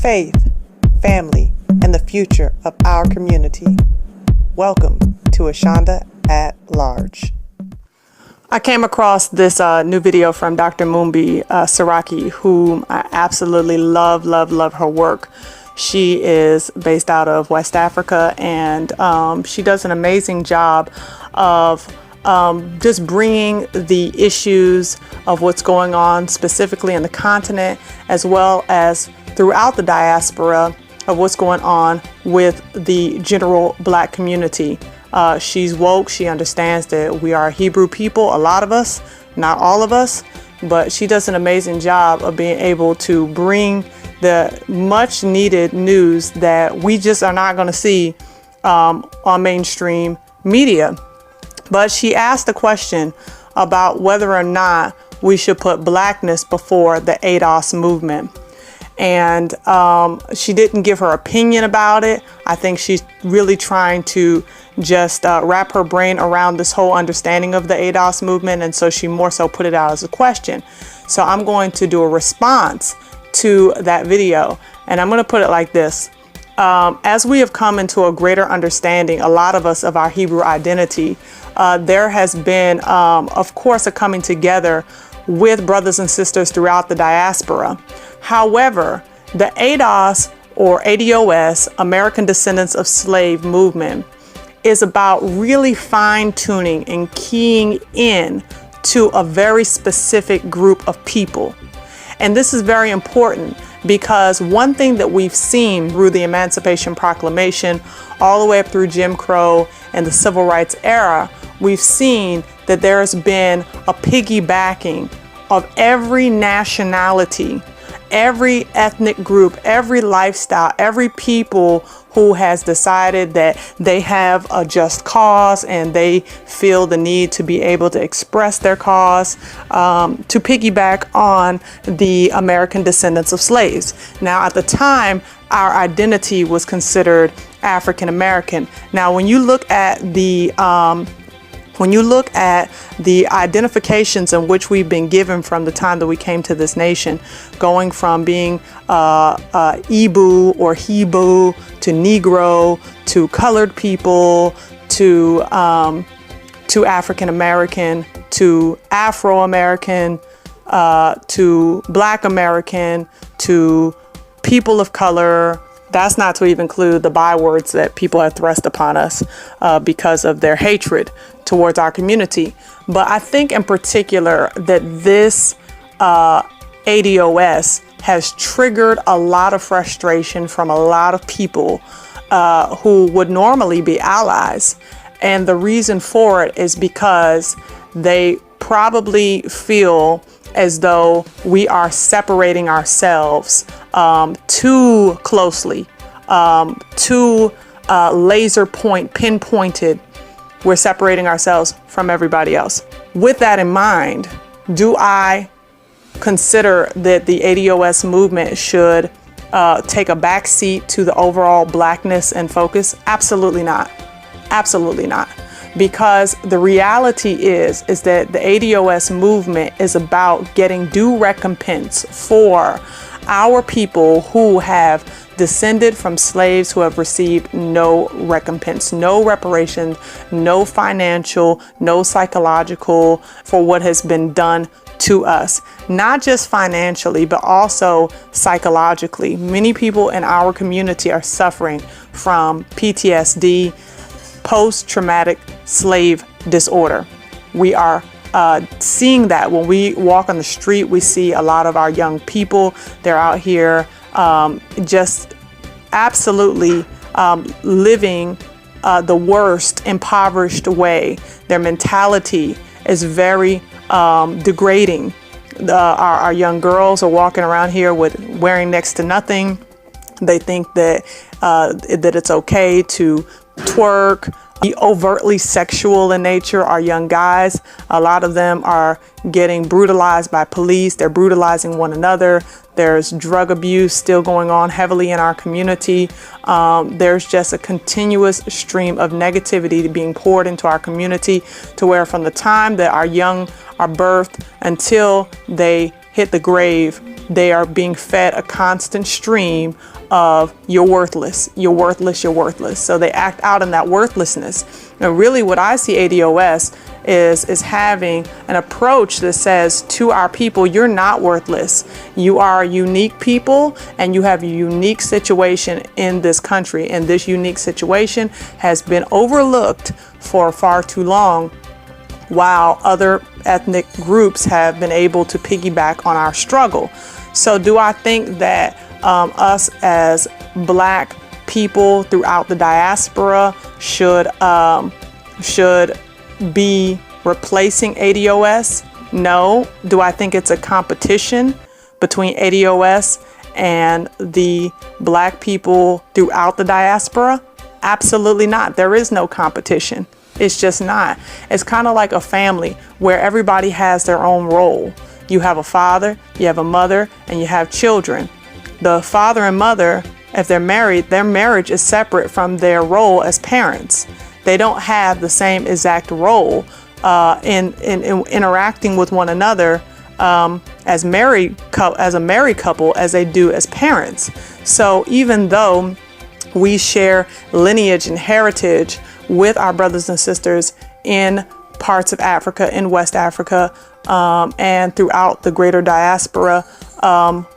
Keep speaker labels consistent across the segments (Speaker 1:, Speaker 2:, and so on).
Speaker 1: faith, family, and the future of our community. Welcome to Ashonda at Large. I came across this new video from Dr. Mumbi Saraki, whom I absolutely love her work. She is based out of West Africa, and she does an amazing job of just bringing the issues of what's going on specifically in the continent, as well as throughout the diaspora, of what's going on with the general Black community. She's woke. She understands that we are Hebrew people, a lot of us, not all of us, but she does an amazing job of being able to bring the much needed news that we just are not going to see on mainstream media. But she asked the question about whether or not we should put Blackness before the ADOS movement. And she didn't give her opinion about it. I think she's really trying to just wrap her brain around this whole understanding of the ADOS movement. And so she more so put it out as a question. So I'm going to do a response to that video. And I'm going to put it like this. As we have come into a greater understanding, a lot of us, of our Hebrew identity, there has been, of course, a coming together with brothers and sisters throughout the diaspora. However, the ADOS or ADOS, American Descendants of Slave movement, is about really fine-tuning and keying in to a very specific group of people. And this is very important because one thing that we've seen through the Emancipation Proclamation, all the way up through Jim Crow and the Civil Rights era, we've seen that there has been a piggybacking of every nationality, every ethnic group, every lifestyle, every people who has decided that they have a just cause and they feel the need to be able to express their cause, to piggyback on the American descendants of slaves. Now, at the time, our identity was considered African American. Now, when you look at the identifications in which we've been given from the time that we came to this nation, going from being Ibu or Hebrew to Negro to colored people to African American to Afro American to Black American to people of color. That's not to even include the bywords that people have thrust upon us because of their hatred towards our community. But I think in particular that this ADOS has triggered a lot of frustration from a lot of people who would normally be allies. And the reason for it is because they probably feel as though we are separating ourselves too closely, too laser point, pinpointed. We're separating ourselves from everybody else. With that in mind, do I consider that the ADOS movement should take a back seat to the overall Blackness and focus? Absolutely not. Absolutely not. Because the reality is that the ADOS movement is about getting due recompense for our people who have descended from slaves who have received no recompense, no reparations, no financial, no psychological for what has been done to us, not just financially, but also psychologically. Many people in our community are suffering from PTSD, post-traumatic slave disorder. We are seeing that when we walk on the street. We see a lot of our young people. They're out here just absolutely living the worst, impoverished way. Their mentality is very degrading. Our young girls are walking around here wearing next to nothing. They think that it's okay to twerk, be overtly sexual in nature. Our young guys, a lot of them are getting brutalized by police. They're brutalizing one another. There's drug abuse still going on heavily in our community. There's just a continuous stream of negativity being poured into our community, to where from the time that our young are birthed until they hit the grave, they are being fed a constant stream of you're worthless, you're worthless, you're worthless. So they act out in that worthlessness. And really what I see ADOS is having an approach that says to our people, you're not worthless. You are a unique people and you have a unique situation in this country. And this unique situation has been overlooked for far too long, while other ethnic groups have been able to piggyback on our struggle. So do I think that us as Black people throughout the diaspora should be replacing ADOS? No. Do I think it's a competition between ADOS and the Black people throughout the diaspora? Absolutely not. There is no competition. It's just not. It's kind of like a family where everybody has their own role. You have a father, you have a mother, and you have children. The father and mother, if they're married, their marriage is separate from their role as parents. They don't have the same exact role in interacting with one another as a married couple as they do as parents. So even though we share lineage and heritage with our brothers and sisters in parts of Africa, in West Africa, and throughout the greater diaspora,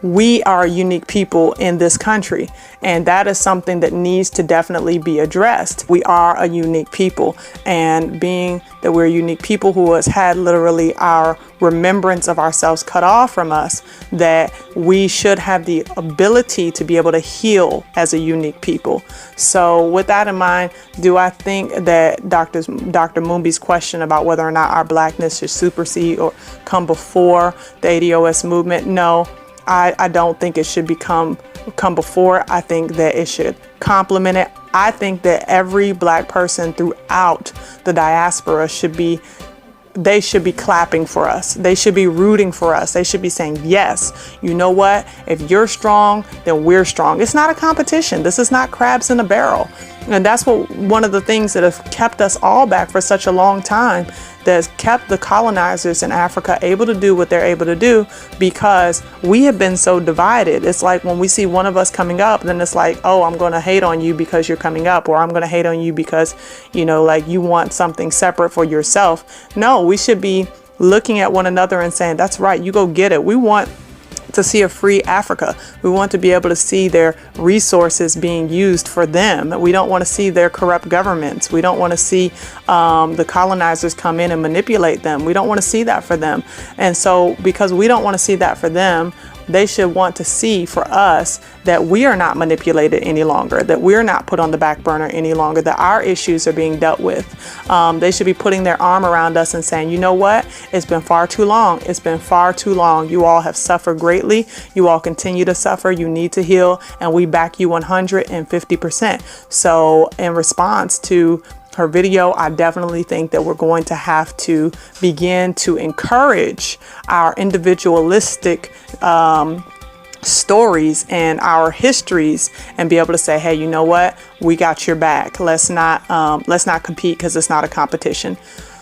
Speaker 1: we are a unique people in this country, and that is something that needs to definitely be addressed. We are a unique people, and being that we're a unique people who has had literally our remembrance of ourselves cut off from us, that we should have the ability to be able to heal as a unique people. So with that in mind, do I think that Dr. Mumbi's question about whether or not our Blackness should supersede or come before the ADOS movement? No, I don't think it should come before. I think that it should complement it. I think that every Black person throughout the diaspora should be clapping for us. They should be rooting for us. They should be saying, yes, you know what? If you're strong, then we're strong. It's not a competition. This is not crabs in a barrel. And that's one of the things that have kept us all back for such a long time, that has kept the colonizers in Africa able to do what they're able to do, because we have been so divided. It's like when we see one of us coming up, then it's like, oh, I'm going to hate on you because you're coming up, or I'm going to hate on you because, like you want something separate for yourself. No, we should be looking at one another and saying, that's right, you go get it. We want to see a free Africa. We want to be able to see their resources being used for them. We don't want to see their corrupt governments. We don't want to see the colonizers come in and manipulate them. We don't want to see that for them. And so because we don't want to see that for them, they should want to see for us that we are not manipulated any longer, that we're not put on the back burner any longer, that our issues are being dealt with. They should be putting their arm around us and saying, you know what? It's been far too long. It's been far too long. You all have suffered greatly. You all continue to suffer. You need to heal, and we back you 150%. So in response to her video, I definitely think that we're going to have to begin to encourage our individualistic stories and our histories, and be able to say, hey, you know what? We got your back. Let's not compete, because it's not a competition.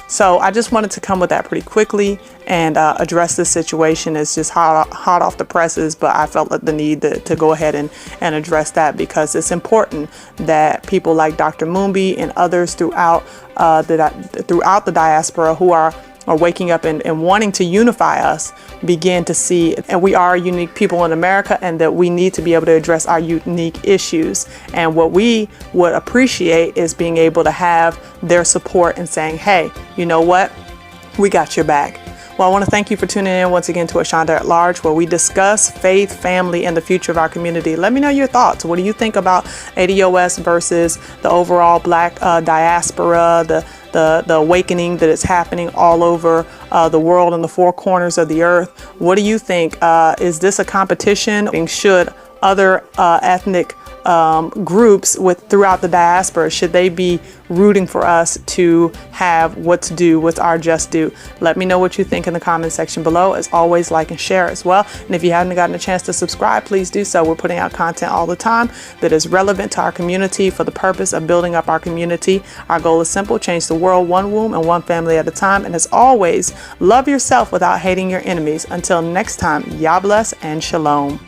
Speaker 1: So I just wanted to come with that pretty quickly and address this situation. It's just hot off the presses, but I felt the need to go ahead and address that, because it's important that people like Dr. Mumbi and others throughout the diaspora who are waking up and wanting to unify us begin to see, and we are unique people in America, and that we need to be able to address our unique issues. And what we would appreciate is being able to have their support and saying, hey, you know what? We got your back. Well, I want to thank you for tuning in once again to Ashonda at Large, where we discuss faith, family, and the future of our community. Let me know your thoughts. What do you think about ADOS versus the overall Black diaspora, the awakening that is happening all over the world in the four corners of the earth? What do you think? Is this a competition? Should other ethnic groups throughout the diaspora? Should they be rooting for us to have what's due, what's our just due? Let me know what you think in the comment section below. As always, like and share as well. And if you haven't gotten a chance to subscribe, please do so. We're putting out content all the time that is relevant to our community for the purpose of building up our community. Our goal is simple: change the world one womb and one family at a time. And as always, love yourself without hating your enemies. Until next time, Yah bless and shalom.